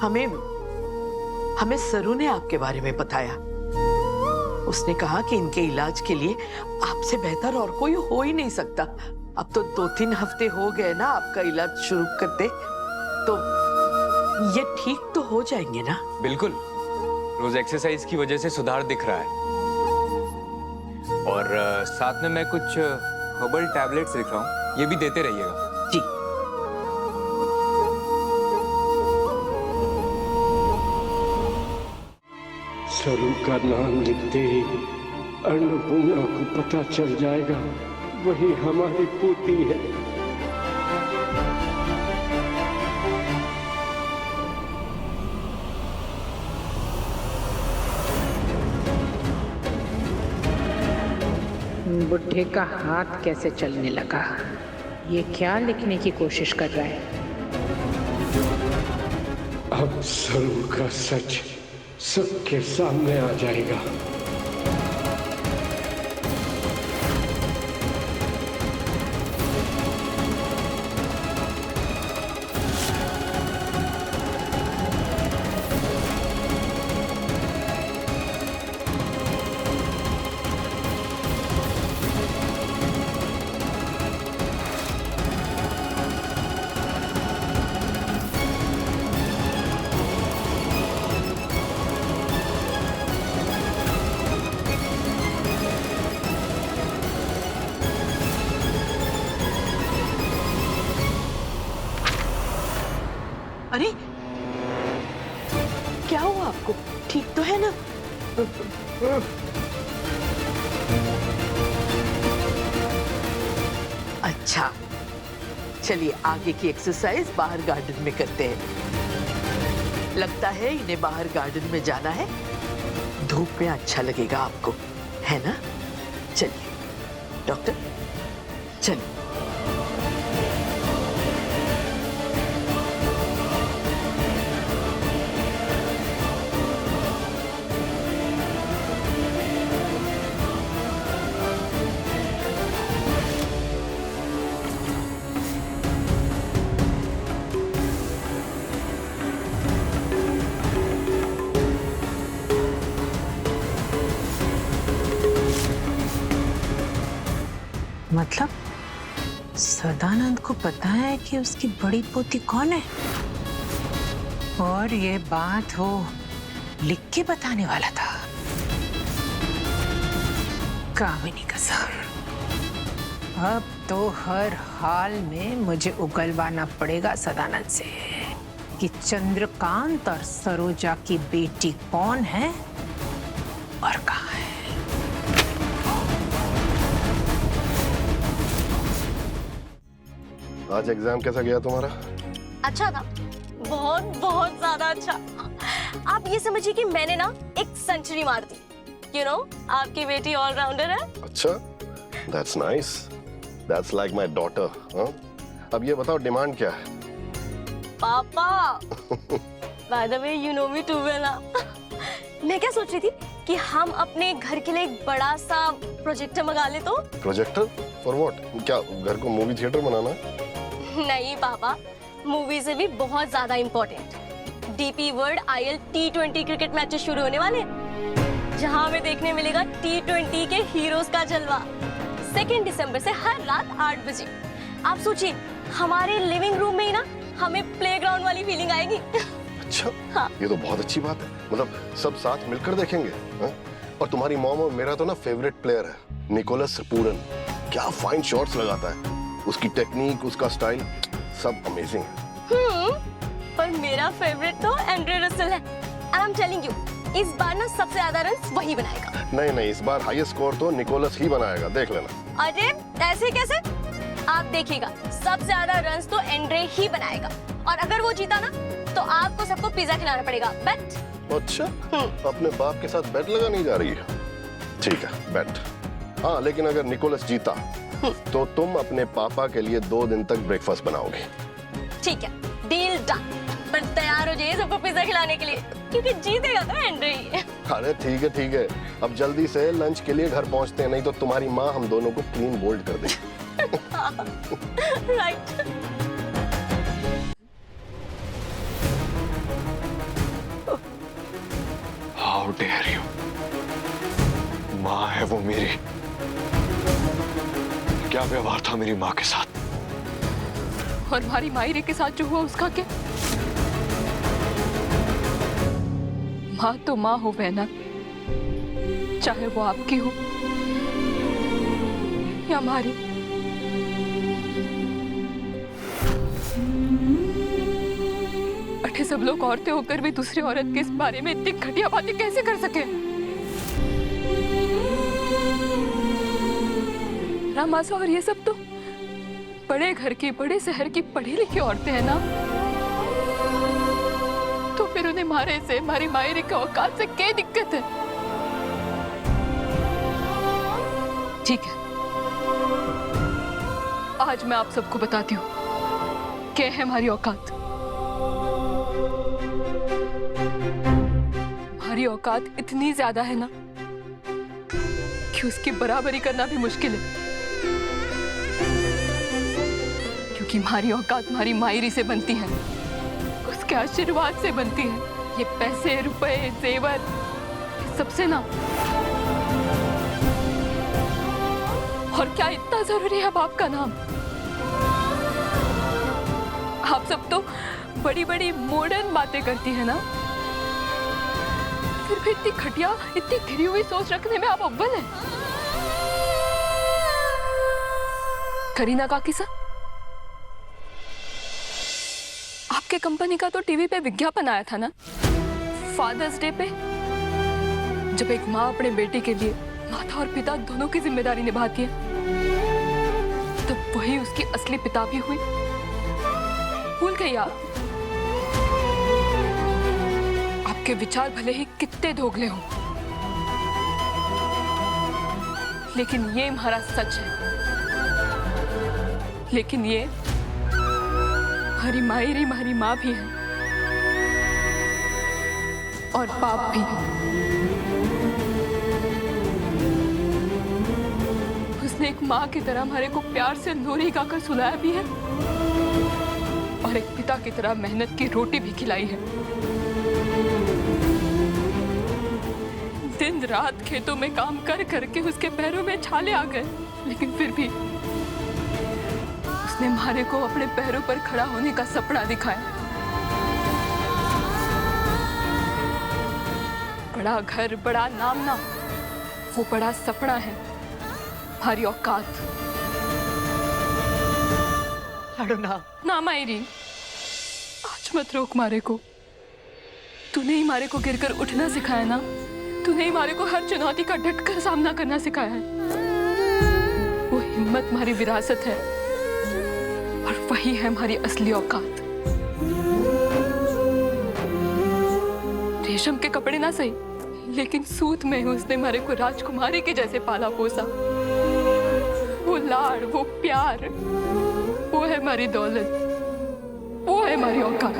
हमें हमें सरू ने आपके बारे में बताया। उसने कहा कि इनके इलाज के लिए आपसे बेहतर और कोई हो ही नहीं सकता। अब तो 2-3 हफ्ते हो गए ना आपका इलाज शुरू करते, तो ये ठीक तो हो जाएंगे ना? बिल्कुल, रोज एक्सरसाइज की वजह से सुधार दिख रहा है। और साथ में मैं कुछ हर्बल टैबलेट्स लिख रहा हूँ, ये भी देते रहिएगा। जी। सरू का नाम लिखते ही अन्नपूर्णा को पता चल जाएगा वही हमारी पोती है। बुढ़े का हाथ कैसे चलने लगा? ये क्या लिखने की कोशिश कर रहा है? अब सरू का सच सबके सामने आ जाएगा। अरे क्या हुआ आपको? ठीक तो है ना? अच्छा, चलिए आगे की एक्सरसाइज बाहर गार्डन में करते हैं। लगता है इन्हें बाहर गार्डन में जाना है, धूप में अच्छा लगेगा आपको, है ना? चलिए डॉक्टर, चलिए। मतलब सदानंद को पता है कि उसकी बड़ी पोती कौन है, और ये बात वो लिख के बताने वाला था। कामिनी कसम, अब तो हर हाल में मुझे उगलवाना पड़ेगा सदानंद से कि चंद्रकांत और सरोजा की बेटी कौन है और कहाँ है। आज एग्जाम कैसा गया तुम्हारा? अच्छा था, बहुत बहुत ज्यादा अच्छा। आप ये समझिए कि मैंने ना एक सेंचुरी मार दी। You know, आपकी बेटी ऑलराउंडर है। अच्छा, that's nice. That's like my daughter. हाँ? अब ये बताओ डिमांड क्या है? पापा, by the way, you know me too well ना। मैं क्या सोच रही थी कि हम अपने घर के लिए एक बड़ा सा प्रोजेक्टर मंगा ले तो। प्रोजेक्टर? For what? क्या घर को मूवी थिएटर बनाना है? नहीं पापा, मूवी से भी बहुत ज्यादा important DP world IL T20 cricket matches शुरू होने वाले हैं, जहां हमें देखने मिलेगा T20 के हीरोज का जलवा 2 दिसंबर से हर रात 8 बजे। आप सोचिए, हमारे लिविंग रूम में ही ना हमें प्लेग्राउंड वाली फीलिंग आएगी। अच्छा, हाँ। ये तो बहुत अच्छी बात है। मतलब सब साथ मिलकर देखेंगे। हाँ? और तुम्हारी मॉम और मेरा तो ना फेवरेट प्लेयर है निकोलस पूरन। क्या फाइन शॉट्स लगाता है, उसकी टेक्निक, उसका स्टाइल सब अमेजिंग है। पर मेरा फेवरेट तो एंड्रे रसेल है। And I'm telling you, इस बार ना सबसे ज्यादा रन वही बनाएगा। नहीं, इस बार हाईएस्ट स्कोर तो निकोलस ही बनाएगा, देख लेना। अरे ऐसे कैसे? आप देखिएगा, सबसे ज्यादा रन तो एंड्रे ही बनाएगा, और अगर वो जीता ना तो आपको सबको पिज्जा खिलाना पड़ेगा। बेट? अच्छा, अपने बाप के साथ बेट लगाने जा रही है? ठीक है, बेट। हाँ, लेकिन अगर निकोलस जीता तो तुम अपने पापा के लिए 2 दिन तक ब्रेकफास्ट बनाओगे। ठीक है, डील डन। पर तैयार हो जाइए सबको पिज्जा खिलाने के लिए, क्योंकि जीतेगा तो एंड्रे ही। अरे ठीक है, अब जल्दी से लंच के लिए घर पहुंचते हैं, नहीं तो तुम्हारी माँ हम दोनों को क्लीन बोल्ड कर देगी। राइट। Dare you? माँ है वो मेरी। क्या व्यवहार था मेरी माँ के साथ? और हमारी मायरे के साथ जो हुआ उसका क्या? माँ तो माँ हो बहना, चाहे वो आपकी हो या हमारी। अठे सब लोग औरतें होकर भी दूसरी औरत के इस बारे में इतनी घटिया बातें कैसे कर सके? रामासा, और ये सब तो बड़े घर की, बड़े शहर की पढ़ी लिखी औरतें हैं ना, तो फिर उन्हें मारे से, हमारी मायरे के औकात से क्या दिक्कत है? ठीक है, आज मैं आप सबको बताती हूँ क्या है हमारी औकात। हमारी औकात इतनी ज्यादा है ना कि उसकी बराबरी करना भी मुश्किल है, क्योंकि हमारी औकात हमारी मायरी से बनती है, उसके आशीर्वाद से बनती है। ये पैसे, रुपए, जेवर, सबसे ना। और क्या इतना जरूरी है बाप का नाम? आप सब तो बड़ी बड़ी मॉडर्न बातें करती है ना, फिर भी इतनी घटिया, इतनी गिरी हुई सोच रखने में आप अव्वल हैं। करीना काकी साहब, आपके कंपनी का तो टीवी पे विज्ञापन आया था ना फादर्स डे पे, जब एक माँ अपने बेटे के लिए माता और पिता दोनों की जिम्मेदारी निभाती है, तब वही उसकी असली पिता भी हुई। भूल गई आप? आपके विचार भले ही कितने दोगले हों, लेकिन ये हमारा सच है। लेकिन ये हमारी मायरी, हमारी माँ भी है और बाप भी। उसने एक माँ की तरह हमारे को प्यार से लोरी गाकर सुलाया भी है और एक पिता की तरह मेहनत की रोटी भी खिलाई है। दिन रात खेतों में काम कर करके उसके पैरों में छाले आ गए, लेकिन फिर भी उसने हमारे को अपने पैरों पर खड़ा होने का सपना दिखाया। बड़ा घर, बड़ा नाम ना, वो बड़ा सपना है हमारी औकात। ना मायरी, आज मत रोक मारे को। तूने ही मारे को गिरकर उठना सिखाया ना, तूने ही मारे को हर चुनौती का डटकर सामना करना सिखाया है। वो हिम्मत हमारी विरासत है और वही है हमारी असली औकात। रेशम के कपड़े ना सही, लेकिन सूत में उसने हमारे को राजकुमारी के जैसे पाला पोसा। वो लाड़, वो प्यार, वो है हमारी दौलत, वो है हमारी औकात।